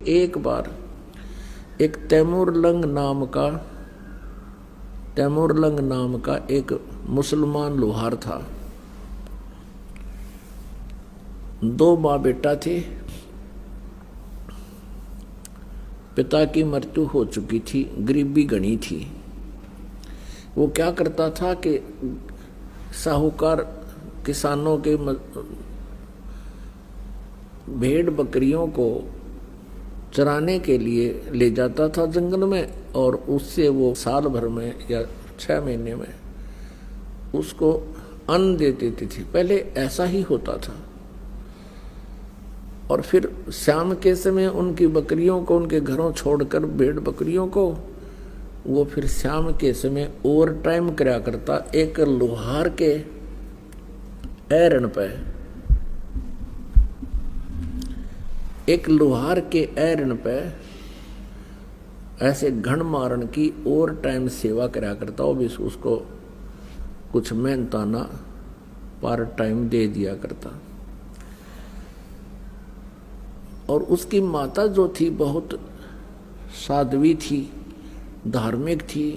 एक बार एक तैमूरलंग नाम का एक मुसलमान लोहार था। 2 माँ बेटा थे। पिता की मृत्यु हो चुकी थी, गरीबी घनी थी। वो क्या करता था कि साहूकार किसानों के भेड़ बकरियों को चराने के लिए ले जाता था जंगल में, और उससे वो साल भर में या 6 महीने में उसको अन्न दे देती थी। पहले ऐसा ही होता था। और फिर शाम के समय उनकी बकरियों को उनके घरों छोड़कर भेड़ बकरियों को वो फिर शाम के समय ओवर टाइम कराया करता एक लोहार के ऐरण पे। एक लोहार के ऐरण पे ऐसे घण मारण की ओवर टाइम सेवा कराया करता। वो भी उसको कुछ मेहनताना पार्ट टाइम दे दिया करता। और उसकी माता जो थी बहुत साध्वी थी, धार्मिक थी।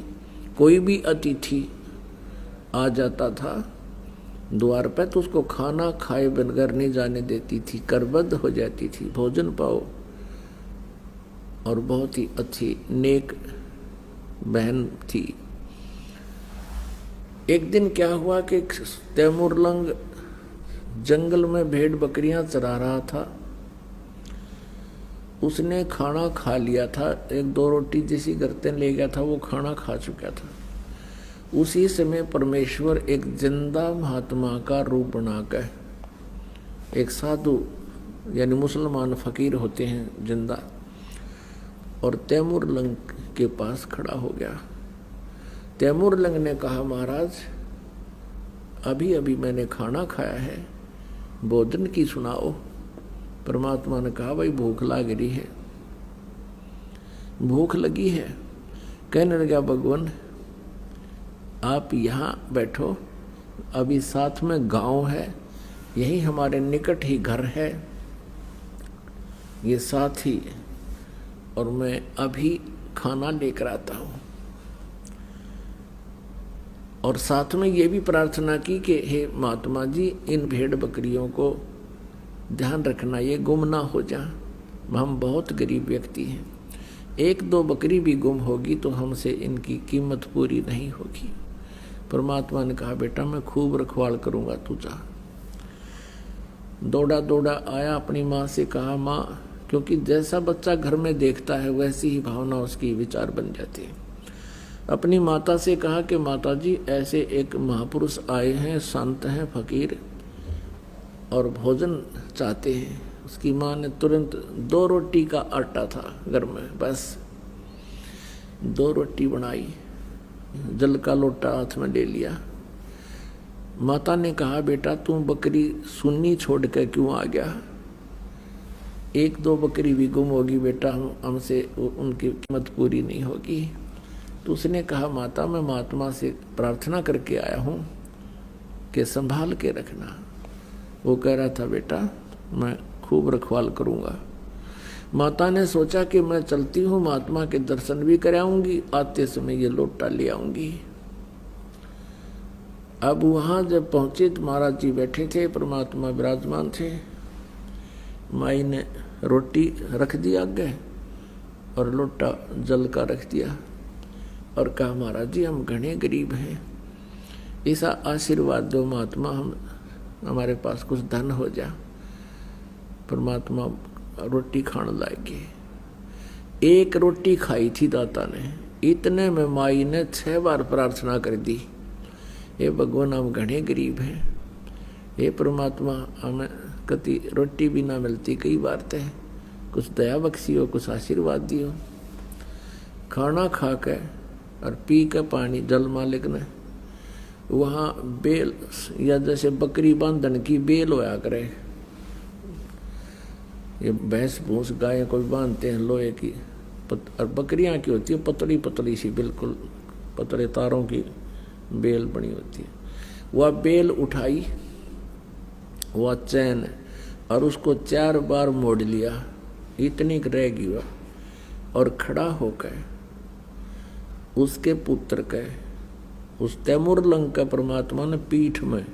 कोई भी अतिथि आ जाता था द्वार पर तो उसको खाना खाए बगैर नहीं जाने देती थी, करबद्ध हो जाती थी, भोजन पाओ। और बहुत ही अच्छी नेक बहन थी। एक दिन क्या हुआ कि तैमूरलंग जंगल में भेड़ बकरियां चरा रहा था। उसने खाना खा लिया था, 1-2 रोटी जैसी गर्दन ले गया था, वो खाना खा चुका था। उसी समय परमेश्वर एक जिंदा महात्मा का रूप बनाकर, एक साधु यानी मुसलमान फकीर होते हैं जिंदा, और तैमूरलंग के पास खड़ा हो गया। तैमूरलंग ने कहा, महाराज अभी अभी मैंने खाना खाया है, भोजन की सुनाओ। परमात्मा ने कहा, भाई भूख लग रही है। भूख लगी है। कहने लगा, भगवान आप यहाँ बैठो, अभी साथ में गांव है, यही हमारे निकट ही घर है, ये साथ ही, और मैं अभी खाना लेकर आता हूँ। और साथ में ये भी प्रार्थना की कि हे महात्मा जी, इन भेड़ बकरियों को ध्यान रखना, ये गुम ना हो जाए, हम बहुत गरीब व्यक्ति हैं, 1-2 बकरी भी गुम होगी तो हमसे इनकी कीमत पूरी नहीं होगी। परमात्मा ने कहा, बेटा मैं खूब रखवाल करूंगा, तू जा। दौड़ा आया, अपनी माँ से कहा, माँ, क्योंकि जैसा बच्चा घर में देखता है वैसी ही भावना उसकी विचार बन जाती है। अपनी माता से कहा कि माता जी ऐसे एक महापुरुष आए हैं, संत हैं, फकीर, और भोजन चाहते हैं। उसकी माँ ने तुरंत 2 रोटी का आटा था घर में, बस 2 रोटी बनाई, जल का लोटा हाथ में ले लिया। माता ने कहा, बेटा तू बकरी सुन्नी छोड़ कर क्यों आ गया? 1-2 बकरी भी गुम होगी बेटा, हमसे उनकी कीमत पूरी नहीं होगी। तो उसने कहा, माता मैं महात्मा से प्रार्थना करके आया हूँ कि संभाल के रखना। वो कह रहा था, बेटा मैं खूब रखवाल करूँगा। माता ने सोचा कि मैं चलती हूँ, महात्मा के दर्शन भी कराऊंगी, आते समय ये लोटा ले आऊंगी। अब वहाँ जब पहुँचे तो महाराज जी बैठे थे, परमात्मा विराजमान थे। माई ने रोटी रख दी आगे और लोटा जल का रख दिया और कहा, महाराज जी हम घने गरीब हैं, ऐसा आशीर्वाद दो महात्मा, हम हमारे पास कुछ धन हो जा। परमात्मा रोटी खाने लागे। 1 रोटी खाई थी दाता ने, इतने में माई ने 6 बार प्रार्थना कर दी, हे भगवान हम घने गरीब हैं, हे परमात्मा हमें कति रोटी भी ना मिलती, कई बार थे, कुछ दया बख्शियो, कुछ आशीर्वाद दियो। खाना खा के और पी के पानी जल मालिक ने वहाँ बेल, या जैसे बकरी बांधन की बेल होया करे, ये भैंस भूस गाय को भी बांधते हैं लोहे की, और बकरियां की होती है पतली पतली सी, बिल्कुल पतले तारों की बेल बनी होती है। वह बेल उठाई, वह चैन, और उसको 4 बार मोड़ लिया इतनी रहेगी वह, और खड़ा होकर उसके पुत्र के उस तैमूर लंग का परमात्मा ने पीठ में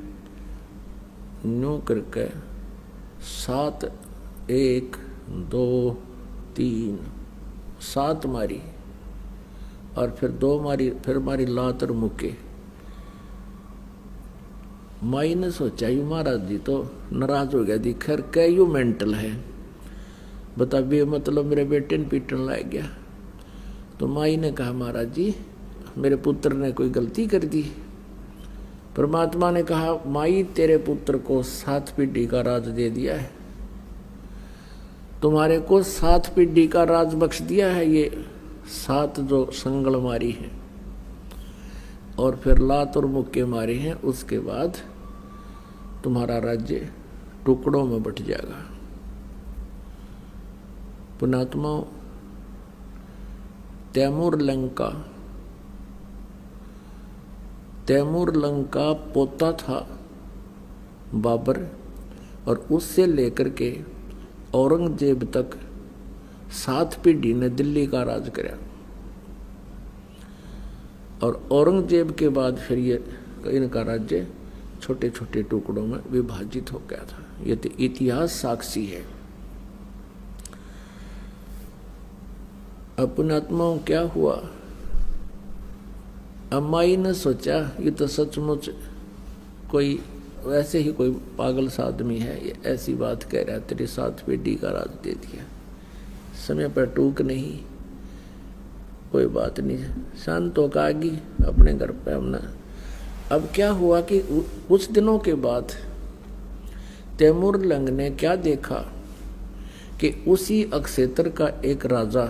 यूं करके 7 1 2 3 7 मारी, और फिर 2 मारी, फिर मारी लात और मुक्के। माई ने सोचा यू महाराज जी तो नाराज हो गया, दिखर कै यू मेंटल है, बता बे मतलब मेरे बेटे ने पीटन लाग गया। तो माई ने कहा महाराज जी मेरे पुत्र ने कोई गलती कर दी। परमात्मा ने कहा माई तेरे पुत्र को 7 पीढ़ी का राज दे दिया है, तुम्हारे को 7 पीढ़ी का राज बख्श दिया है, ये 7 जो संगल मारी है और फिर लात और मुक्के मारे हैं, उसके बाद तुम्हारा राज्य टुकड़ों में बट जाएगा। पुणात्मा तैमूर लंका पोता था बाबर, और उससे लेकर के औरंगजेब तक 7 पीढ़ी ने दिल्ली का राज कराया, और औरंगजेब के बाद फिर ये इनका राज्य छोटे छोटे टुकड़ों में विभाजित हो गया था। ये तो इतिहास साक्षी है। अपने आत्माओं क्या हुआ, अम्माई ने सोचा ये तो सचमुच कोई वैसे ही कोई पागल सा आदमी है, ये ऐसी बात कह रहा है, तेरी 7 पीढ़ी का राज दे दिया, समय पर टूक नहीं, कोई बात नहीं, शांत होकर आ गई अपने घर पे हमने। अब क्या हुआ कि कुछ दिनों के बाद तैमूर लंग ने क्या देखा कि उसी अक्षेत्र का एक राजा